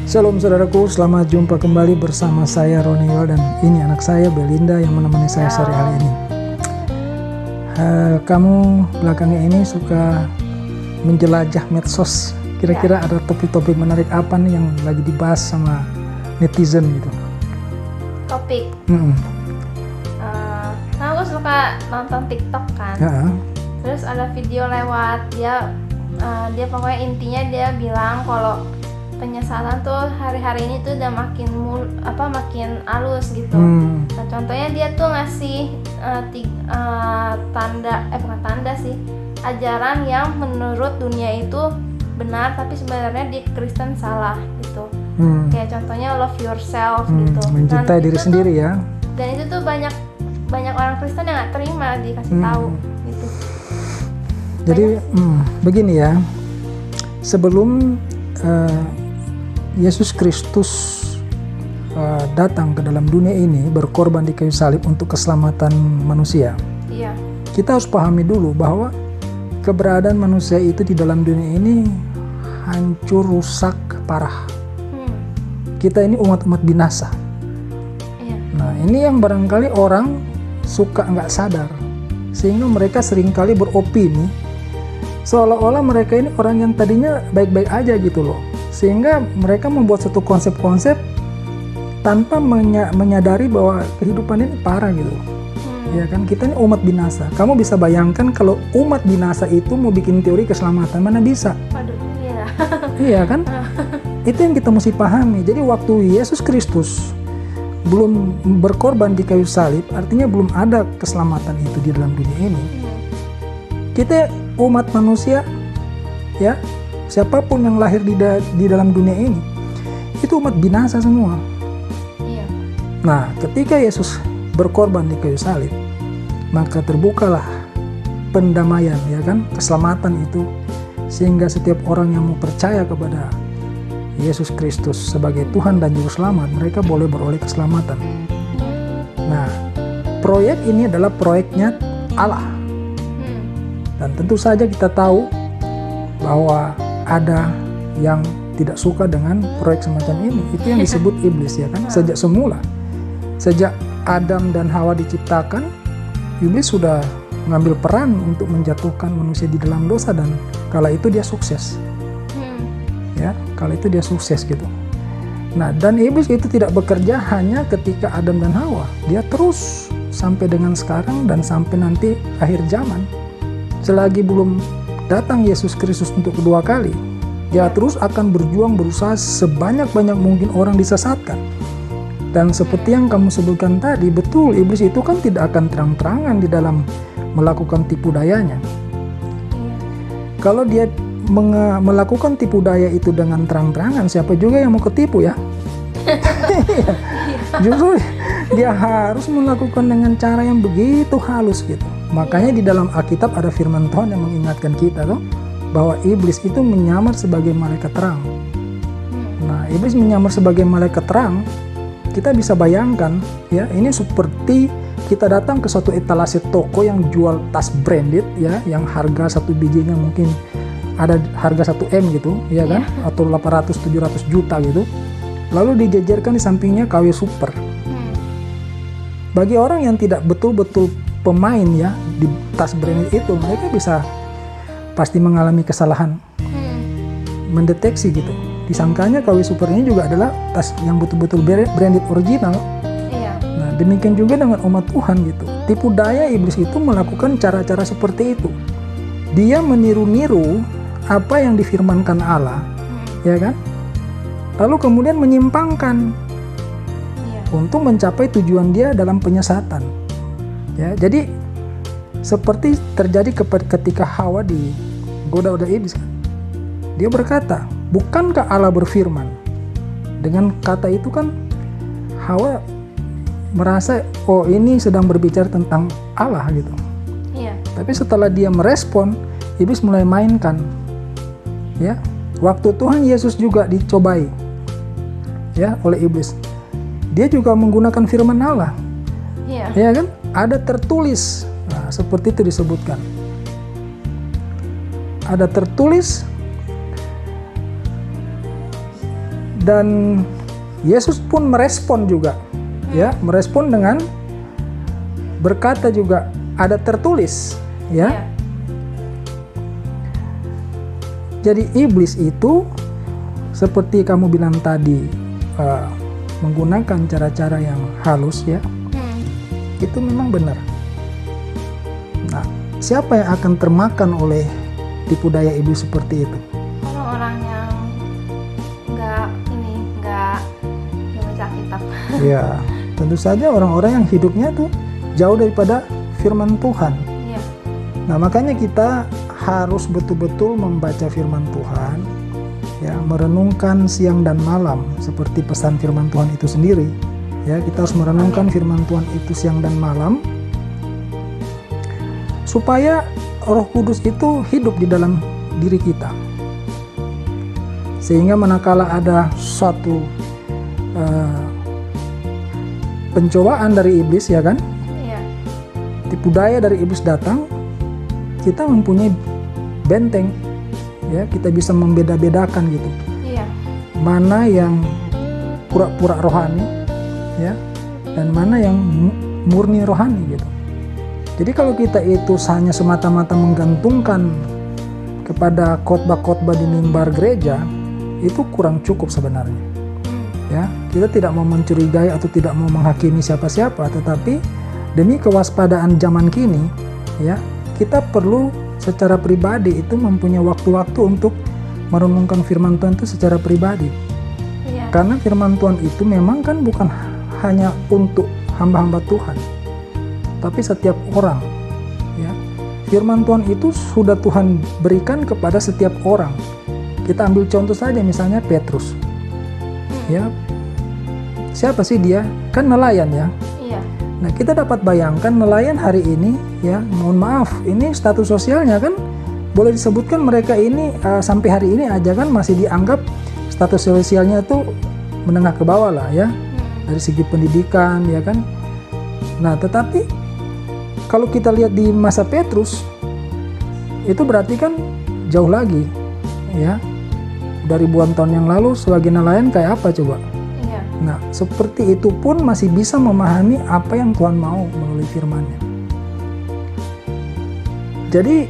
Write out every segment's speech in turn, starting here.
Shalom saudaraku, selamat jumpa kembali bersama saya Roniel dan ini anak saya Belinda yang menemani saya sore hari ini. Kamu belakangnya ini suka menjelajah medsos. Kira-kira ada topik-topik menarik apa nih yang lagi dibahas sama netizen gitu? Topik. Aku suka nonton TikTok kan. Terus ada video lewat dia pokoknya intinya dia bilang kalau penyesalan tuh hari-hari ini tuh udah makin halus gitu. Nah, contohnya dia tuh ngasih bukan tanda sih, ajaran yang menurut dunia itu benar tapi sebenarnya di Kristen salah gitu. Kayak contohnya love yourself gitu. Mencintai diri sendiri ya. Dan itu tuh banyak orang Kristen yang nggak terima dikasih tahu gitu. Jadi begini ya, sebelum Yesus Kristus datang ke dalam dunia ini berkorban di kayu salib untuk keselamatan manusia. Iya. Kita harus pahami dulu bahwa keberadaan manusia itu di dalam dunia ini hancur, rusak, parah. Kita ini umat-umat binasa. Iya. Nah, ini yang barangkali orang suka nggak sadar, sehingga mereka seringkali beropini seolah-olah mereka ini orang yang tadinya baik-baik aja gitu loh. Sehingga mereka membuat satu konsep-konsep tanpa menyadari bahwa kehidupan ini parah gitu. Ya kan, kita ini umat binasa. Kamu bisa bayangkan kalau umat binasa itu mau bikin teori keselamatan, mana bisa? Waduh, iya. Iya kan? Itu yang kita mesti pahami. Jadi waktu Yesus Kristus belum berkorban di kayu salib, artinya belum ada keselamatan itu di dalam dunia ini. Kita umat manusia, ya, siapapun yang lahir di dalam dunia ini, itu umat binasa semua. Iya. Nah, ketika Yesus berkorban di kayu salib, maka terbukalah pendamaian, ya kan, keselamatan itu, sehingga setiap orang yang mau percaya kepada Yesus Kristus sebagai Tuhan dan Juru Selamat, mereka boleh beroleh keselamatan. Nah, proyek ini adalah proyeknya Allah. Dan tentu saja kita tahu bahwa ada yang tidak suka dengan proyek semacam ini. Itu yang disebut iblis, ya kan? Sejak semula, sejak Adam dan Hawa diciptakan, iblis sudah mengambil peran untuk menjatuhkan manusia di dalam dosa, dan kala itu dia sukses. Ya, kala itu dia sukses gitu. Nah, dan iblis itu tidak bekerja hanya ketika Adam dan Hawa. Dia terus sampai dengan sekarang dan sampai nanti akhir zaman. Selagi belum datang Yesus Kristus untuk kedua kali, dia terus akan berjuang berusaha sebanyak-banyak mungkin orang disesatkan. Dan seperti yang kamu sebutkan tadi, betul, iblis itu kan tidak akan terang-terangan di dalam melakukan tipu dayanya. Kalau dia melakukan tipu daya itu dengan terang-terangan, siapa juga yang mau ketipu ya? Justru dia harus melakukan dengan cara yang begitu halus gitu. Makanya di dalam Alkitab ada firman Tuhan yang mengingatkan kita tuh, bahwa iblis itu menyamar sebagai malaikat terang. Nah, iblis menyamar sebagai malaikat terang, kita bisa bayangkan ya, ini seperti kita datang ke suatu etalase toko yang jual tas branded ya, yang harga satu bijinya mungkin ada harga 1M gitu, ya kan? Atau 800-700 juta gitu. Lalu dijajarkan di sampingnya KW Super. Bagi orang yang tidak betul-betul pemain ya di tas branded itu, mereka bisa pasti mengalami kesalahan mendeteksi gitu. Disangkanya KW Super ini juga adalah tas yang betul-betul branded original. Iya. Nah, demikian juga dengan umat Tuhan gitu. Tipu daya iblis itu melakukan cara-cara seperti itu. Dia meniru-niru apa yang difirmankan Allah, ya kan? Lalu kemudian menyimpangkan untuk mencapai tujuan dia dalam penyesatan. Ya, jadi seperti terjadi ketika Hawa digoda oleh iblis. Dia berkata, bukankah Allah berfirman? Dengan kata itu kan Hawa merasa, oh ini sedang berbicara tentang Allah gitu. Iya. Tapi setelah dia merespon, iblis mulai mainkan. Ya, waktu Tuhan Yesus juga dicobai ya oleh iblis. Dia juga menggunakan firman Allah. Iya. Ya kan? Ada tertulis. Nah, seperti itu disebutkan. Ada tertulis Dan Yesus pun merespon juga, ya, merespon dengan berkata juga, ada tertulis, ya. Iya. Jadi iblis itu seperti kamu bilang tadi, menggunakan cara-cara yang halus, ya, itu memang benar. Nah, siapa yang akan termakan oleh tipu daya iblis seperti itu? Orang-orang yang nggak baca kitab. Ya, tentu saja orang-orang yang hidupnya tuh jauh daripada firman Tuhan. Iya. Nah, makanya kita harus betul-betul membaca firman Tuhan, ya, merenungkan siang dan malam seperti pesan firman Tuhan itu sendiri. Ya, kita harus merenungkan firman Tuhan itu siang dan malam supaya Roh Kudus itu hidup di dalam diri kita. Sehingga manakala ada suatu pencobaan dari iblis, ya kan? Iya. Tipu daya dari iblis datang, kita mempunyai benteng, ya, kita bisa membeda-bedakan gitu. Iya. Mana yang pura-pura rohani, ya, dan mana yang murni rohani gitu. Jadi kalau kita itu hanya semata-mata menggantungkan kepada khotbah-khotbah di mimbar gereja, itu kurang cukup sebenarnya. Ya, kita tidak mau mencurigai atau tidak mau menghakimi siapa-siapa, tetapi demi kewaspadaan zaman kini, ya, kita perlu secara pribadi itu mempunyai waktu-waktu untuk merenungkan firman Tuhan itu secara pribadi. Iya. Karena firman Tuhan itu memang kan bukan hanya untuk hamba-hamba Tuhan, tapi setiap orang, ya. Firman Tuhan itu sudah Tuhan berikan kepada setiap orang. Kita ambil contoh saja misalnya Petrus. Ya. Siapa sih dia? Kan nelayan, ya. Iya. Nah, kita dapat bayangkan nelayan hari ini, ya, mohon maaf, ini status sosialnya kan boleh disebutkan mereka ini sampai hari ini aja kan masih dianggap status sosialnya itu menengah ke bawah lah, ya, dari segi pendidikan, ya kan. Nah, tetapi kalau kita lihat di masa Petrus, itu berarti kan jauh lagi, ya, dari ribuan tahun yang lalu sebagai nelayan kayak apa coba? Iya. Nah, seperti itu pun masih bisa memahami apa yang Tuhan mau melalui firman-Nya. Jadi,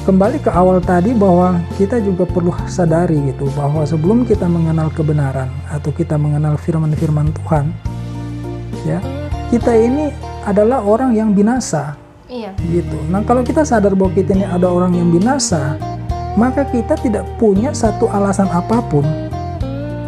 kembali ke awal tadi bahwa kita juga perlu sadari gitu, bahwa sebelum kita mengenal kebenaran atau kita mengenal firman-firman Tuhan, ya, kita ini adalah orang yang binasa. Iya. Gitu. Nah, kalau kita sadar bahwa kita ini ada orang yang binasa, maka kita tidak punya satu alasan apapun,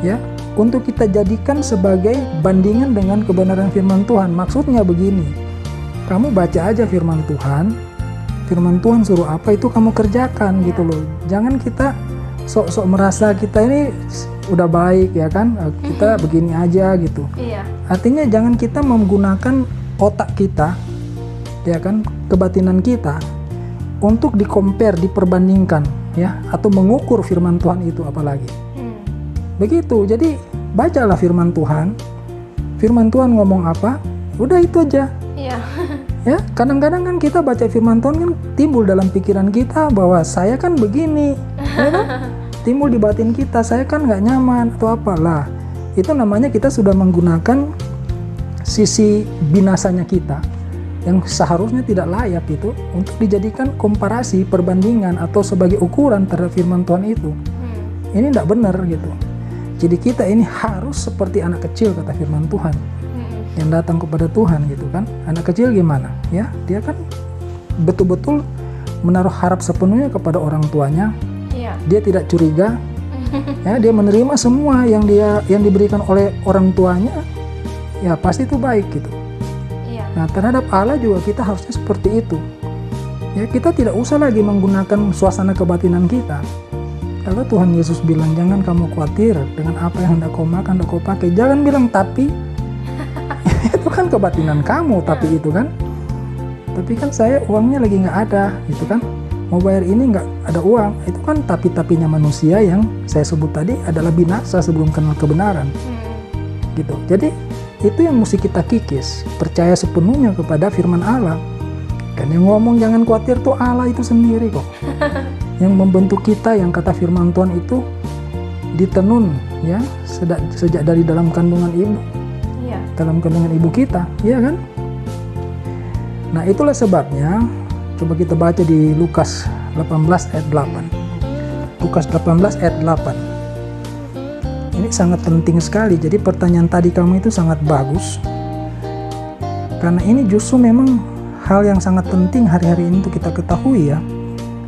ya, untuk kita jadikan sebagai bandingan dengan kebenaran firman Tuhan. Maksudnya begini, kamu baca aja firman Tuhan suruh apa itu kamu kerjakan, gitu loh. Jangan kita sok-sok merasa kita ini udah baik, ya kan, kita begini aja gitu. Iya. Artinya jangan kita menggunakan otak kita, ya kan, kebatinan kita untuk di-compare, diperbandingkan, ya, atau mengukur firman Tuhan itu apalagi. Begitu. Jadi bacalah firman Tuhan. Firman Tuhan ngomong apa? Udah itu aja. Iya. Ya, kadang-kadang kan kita baca firman Tuhan kan timbul dalam pikiran kita bahwa saya kan begini, ya kan? Timbul di batin kita, saya kan nggak nyaman atau apalah. Itu namanya kita sudah menggunakan sisi binasanya kita yang seharusnya tidak layak itu untuk dijadikan komparasi, perbandingan atau sebagai ukuran terhadap firman Tuhan itu. Ini tidak benar gitu. Jadi kita ini harus seperti anak kecil, kata firman Tuhan, yang datang kepada Tuhan gitu kan. Anak kecil gimana? Ya, dia kan betul-betul menaruh harap sepenuhnya kepada orang tuanya. Iya. Dia tidak curiga. Ya, dia menerima semua yang diberikan oleh orang tuanya. Ya, pasti itu baik gitu. Iya. Nah, terhadap Allah juga kita harusnya seperti itu. Ya, kita tidak usah lagi menggunakan suasana kebatinan kita. Kalau Tuhan Yesus bilang, jangan kamu khawatir dengan apa yang hendak kau makan, hendak kau pakai. Jangan bilang tapi. Itu kan kebatinan kamu, tapi itu kan. Tapi kan saya uangnya lagi nggak ada, gitu kan. Mau bayar ini nggak ada uang. Itu kan tapi-tapinya manusia yang saya sebut tadi adalah binasa sebelum kenal kebenaran. Gitu. Jadi itu yang mesti kita kikis. Percaya sepenuhnya kepada firman Allah. Kan yang ngomong jangan khawatir tuh Allah itu sendiri kok. Yang membentuk kita, yang kata firman Tuhan itu ditenun ya sejak dari dalam kandungan ibu. Iya. Dalam kandungan ibu kita, ya kan? Nah, itulah sebabnya coba kita baca di Lukas 18 ayat 8. Lukas 18 ayat 8. Ini sangat penting sekali. Jadi pertanyaan tadi kamu itu sangat bagus. Karena ini justru memang hal yang sangat penting hari-hari ini untuk kita ketahui ya.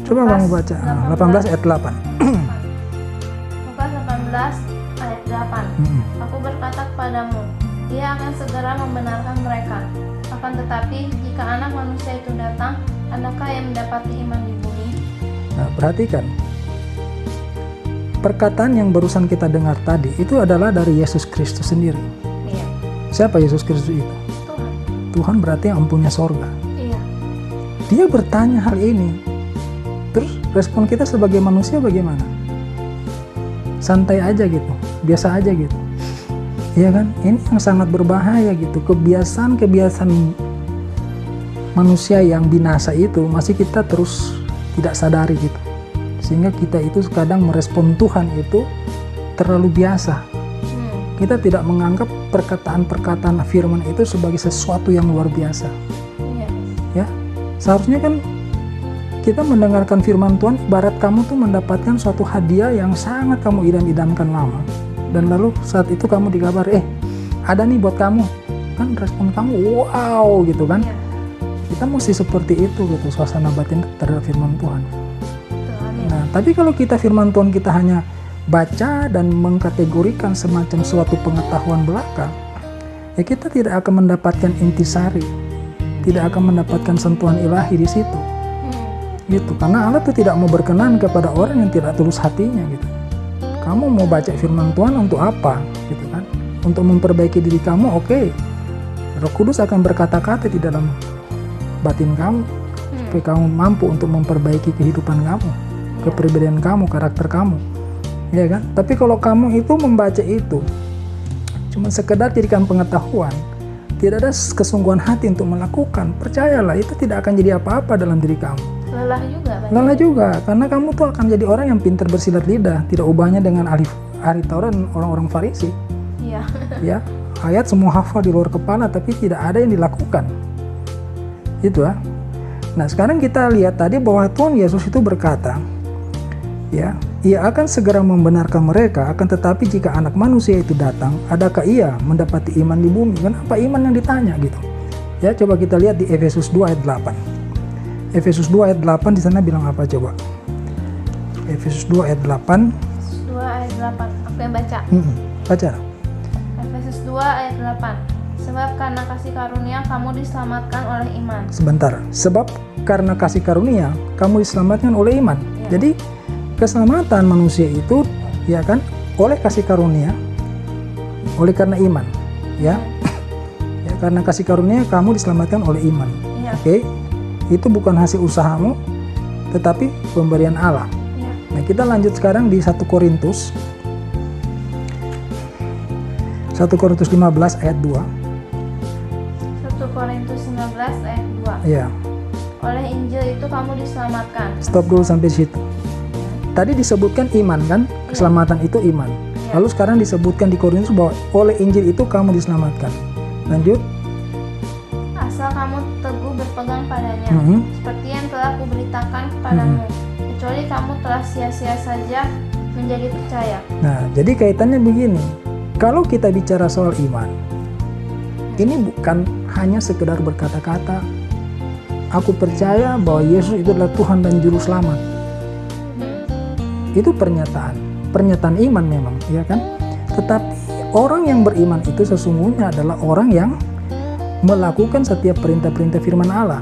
Coba kamu baca 18 ayat 8. Lukas 18 ayat 8. Aku berkata kepadamu, Dia akan segera membenarkan mereka. Akan tetapi jika anak manusia itu datang, adakah yang mendapati iman di bumi? Nah, perhatikan. Perkataan yang barusan kita dengar tadi itu adalah dari Yesus Kristus sendiri. Iya. Siapa Yesus Kristus itu? Tuhan. Tuhan berarti yang empunya sorga. Iya. Dia bertanya hal ini. Terus respon kita sebagai manusia bagaimana? Santai aja gitu, biasa aja gitu. Iya kan? Ini yang sangat berbahaya gitu. Kebiasaan-kebiasaan manusia yang binasa itu masih kita terus tidak sadari gitu. Sehingga kita itu kadang merespon Tuhan itu terlalu biasa. Kita tidak menganggap perkataan-perkataan firman itu sebagai sesuatu yang luar biasa. Iya. Ya, seharusnya kan kita mendengarkan firman Tuhan ibarat kamu tuh mendapatkan suatu hadiah yang sangat kamu idam-idamkan lama. Dan lalu saat itu kamu dikabar, ada nih buat kamu. Kan respon kamu, wow gitu kan. Iya. Kita mesti seperti itu gitu, suasana batin terhadap firman Tuhan. Betul, Nah, tapi kalau kita firman Tuhan kita hanya baca dan mengkategorikan semacam suatu pengetahuan belaka, ya kita tidak akan mendapatkan intisari, tidak akan mendapatkan sentuhan ilahi di situ. Gitu, karena Allah tuh tidak mau berkenan kepada orang yang tidak tulus hatinya gitu. Kamu mau baca firman Tuhan untuk apa gitu kan? Untuk memperbaiki diri kamu, oke. Roh Kudus akan berkata-kata di dalam batin kamu supaya kamu mampu untuk memperbaiki kehidupan kamu, kepribadian kamu, karakter kamu. Ya kan? Tapi kalau kamu itu membaca itu cuma sekedar jadikan pengetahuan, tidak ada kesungguhan hati untuk melakukan, percayalah itu tidak akan jadi apa-apa dalam diri kamu. Lelah juga. Lelah juga, karena kamu tuh akan jadi orang yang pintar bersilat lidah, tidak ubahnya dengan ahli Taurat dan orang-orang Farisi. Iya. Ya, ayat semua hafal di luar kepala, tapi tidak ada yang dilakukan. Itu ya. Nah, sekarang kita lihat tadi bahwa Tuhan Yesus itu berkata, ya, Ia akan segera membenarkan mereka, akan tetapi jika anak manusia itu datang, adakah Ia mendapati iman di bumi? Kenapa iman yang ditanya gitu? Ya, coba kita lihat di Efesus 2 ayat 8. Efesus 2 ayat 8 di sana bilang apa coba? Efesus 2 ayat 8. Efesus 2 ayat 8. Aku yang baca. Baca. Efesus 2 ayat 8. Sebab karena kasih karunia kamu diselamatkan oleh iman. Sebentar. Sebab karena kasih karunia kamu diselamatkan oleh iman. Ya. Jadi keselamatan manusia itu ya kan oleh kasih karunia, oleh karena iman. Ya. Ya, karena kasih karunia kamu diselamatkan oleh iman. Ya. Oke. Itu bukan hasil usahamu, tetapi pemberian Allah. Ya. Nah, kita lanjut sekarang di 1 Korintus 15 ayat 2. 1 Korintus 15 ayat 2. Ya, Oleh Injil itu kamu diselamatkan. stop dulu sampai situ. Tadi disebutkan iman kan, keselamatan itu iman. Ya. Lalu sekarang disebutkan di Korintus bahwa oleh Injil itu kamu diselamatkan. Lanjut. Asal kamu teguh berpegang padanya, seperti yang telah kuberitakan kepadamu, kecuali kamu telah sia-sia saja menjadi percaya. Nah, jadi kaitannya begini. Kalau kita bicara soal iman, ini bukan hanya sekedar berkata-kata, aku percaya bahwa Yesus itu adalah Tuhan dan Juru Selamat. Itu pernyataan iman memang, ya kan? Tetapi orang yang beriman itu sesungguhnya adalah orang yang melakukan setiap perintah-perintah firman Allah.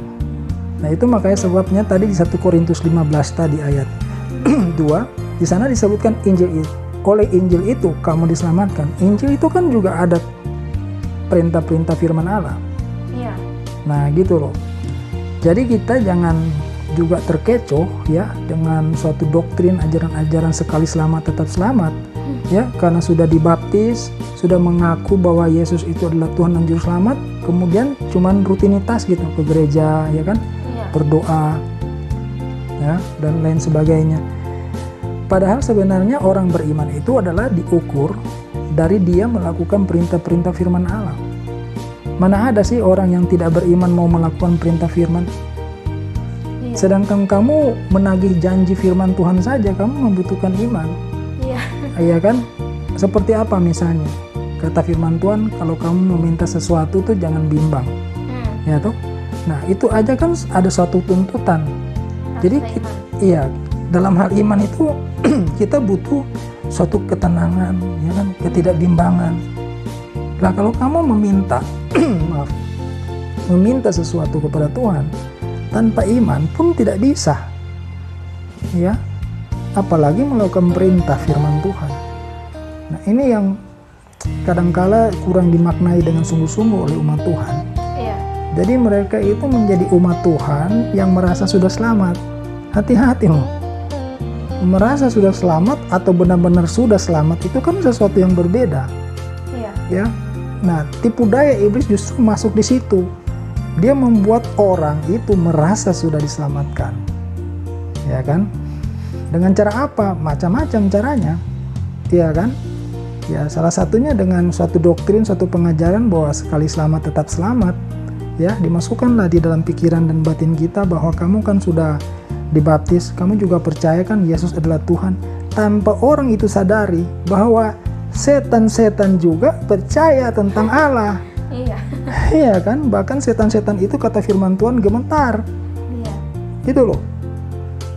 Nah, itu makanya sebabnya tadi di 1 Korintus 15 tadi ayat 2, di sana disebutkan Injil itu. Oleh Injil itu kamu diselamatkan. Injil itu kan juga ada perintah-perintah firman Allah. Iya. Nah, gitu loh. Jadi kita jangan juga terkecoh ya dengan suatu doktrin ajaran-ajaran sekali selamat tetap selamat. Ya, karena sudah dibaptis, sudah mengaku bahwa Yesus itu adalah Tuhan dan Juru Selamat, kemudian cuman rutinitas gitu ke gereja, ya kan, Iya. berdoa, ya, dan lain sebagainya. Padahal sebenarnya orang beriman itu adalah diukur dari dia melakukan perintah-perintah firman Allah. Mana ada sih orang yang tidak beriman mau melakukan perintah firman? Iya. Sedangkan kamu menagih janji firman Tuhan saja, kamu membutuhkan iman. Iya. Iya kan? Seperti apa misalnya? Kata firman Tuhan, kalau kamu meminta sesuatu tuh jangan bimbang. Ya toh? Nah, itu aja kan ada suatu tuntutan. Jadi iya, dalam hal iman itu kita butuh suatu ketenangan, ya kan, ketidakbimbangan. Nah, kalau kamu meminta sesuatu kepada Tuhan tanpa iman pun tidak bisa, ya, apalagi melakukan perintah firman Tuhan. Nah, ini yang kadangkala kurang dimaknai dengan sungguh-sungguh oleh umat Tuhan. Iya. Jadi mereka itu menjadi umat Tuhan yang merasa sudah selamat. Hati-hati loh. Merasa sudah selamat atau benar-benar sudah selamat itu kan sesuatu yang berbeda. Iya. Ya. Nah, tipu daya iblis justru masuk di situ. Dia membuat orang itu merasa sudah diselamatkan. Ya kan? Dengan cara apa? Macam-macam caranya. Ya kan? Ya, salah satunya dengan suatu doktrin, suatu pengajaran bahwa sekali selamat tetap selamat. Ya, dimasukkanlah di dalam pikiran dan batin kita bahwa kamu kan sudah dibaptis, kamu juga percaya kan Yesus adalah Tuhan, tanpa orang itu sadari bahwa setan-setan juga percaya tentang Allah. Iya. Iya kan, bahkan setan-setan itu kata firman Tuhan gemetar. Iya. Gitu loh.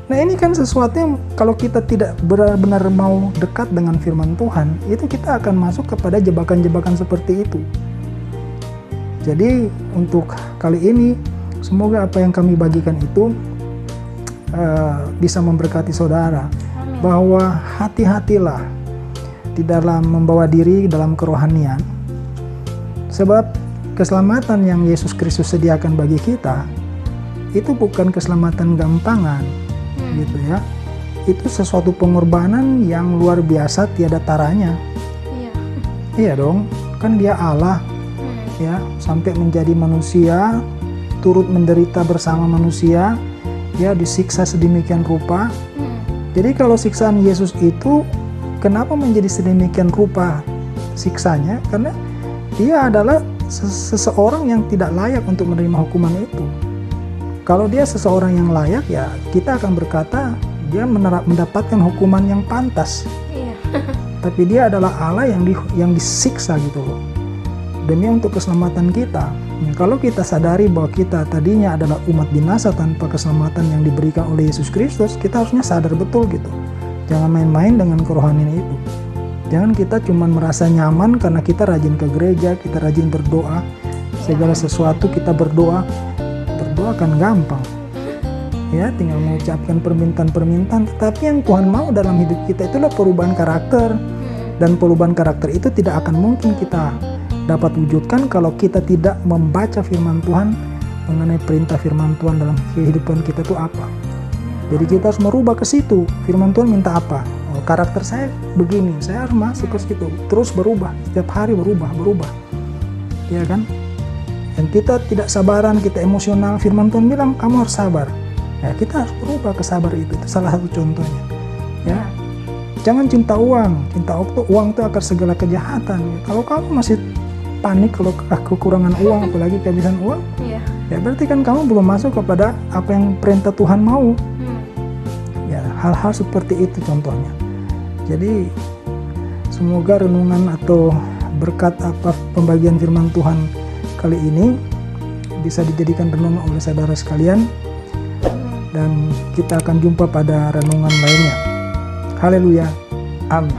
Nah, ini kan sesuatu yang kalau kita tidak benar-benar mau dekat dengan firman Tuhan, itu kita akan masuk kepada jebakan-jebakan seperti itu. Jadi untuk kali ini semoga apa yang kami bagikan itu bisa memberkati saudara. Amin. Bahwa hati-hatilah di dalam membawa diri dalam kerohanian, sebab keselamatan yang Yesus Kristus sediakan bagi kita itu bukan keselamatan gampangan, gitu ya. Itu sesuatu pengorbanan yang luar biasa tiada taranya. Iya. Iya dong, kan dia Allah, ya, sampai menjadi manusia, turut menderita bersama manusia. Ya, disiksa sedemikian rupa. Jadi kalau siksaan Yesus itu kenapa menjadi sedemikian rupa siksanya? Karena dia adalah seseorang yang tidak layak untuk menerima hukuman itu. Kalau dia seseorang yang layak, ya kita akan berkata dia mendapatkan hukuman yang pantas. Iya. Tapi dia adalah Allah yang disiksa gitu loh, demi untuk keselamatan kita. Nah, kalau kita sadari bahwa kita tadinya adalah umat binasa tanpa keselamatan yang diberikan oleh Yesus Kristus, kita harusnya sadar betul gitu. Jangan main-main dengan kerohanian itu. Jangan kita cuma merasa nyaman karena kita rajin ke gereja, kita rajin berdoa. Segala sesuatu kita berdoa kan gampang. Ya, tinggal mengucapkan permintaan-permintaan. Tetapi yang Tuhan mau dalam hidup kita itulah perubahan karakter. Dan perubahan karakter itu tidak akan mungkin kita dapat wujudkan kalau kita tidak membaca firman Tuhan mengenai perintah firman Tuhan dalam kehidupan kita itu apa. Jadi kita harus merubah ke situ. Firman Tuhan minta apa? Oh, karakter saya begini, saya harus masuk ke situ. Terus berubah, setiap hari berubah. Ya kan? Dan kita tidak sabaran, kita emosional. Firman Tuhan bilang kamu harus sabar. Ya, kita harus berubah ke sabar itu. Itu salah satu contohnya. Ya. Jangan cinta uang. Cinta uang itu akar segala kejahatan. Kalau kamu masih panik kalau kekurangan uang, apalagi kehabisan uang, ya berarti kan kamu belum masuk kepada apa yang perintah Tuhan mau. Ya, hal-hal seperti itu contohnya. Jadi semoga renungan atau berkat apa pembagian firman Tuhan kali ini bisa dijadikan renungan oleh saudara sekalian, dan kita akan jumpa pada renungan lainnya. Haleluya. Amin.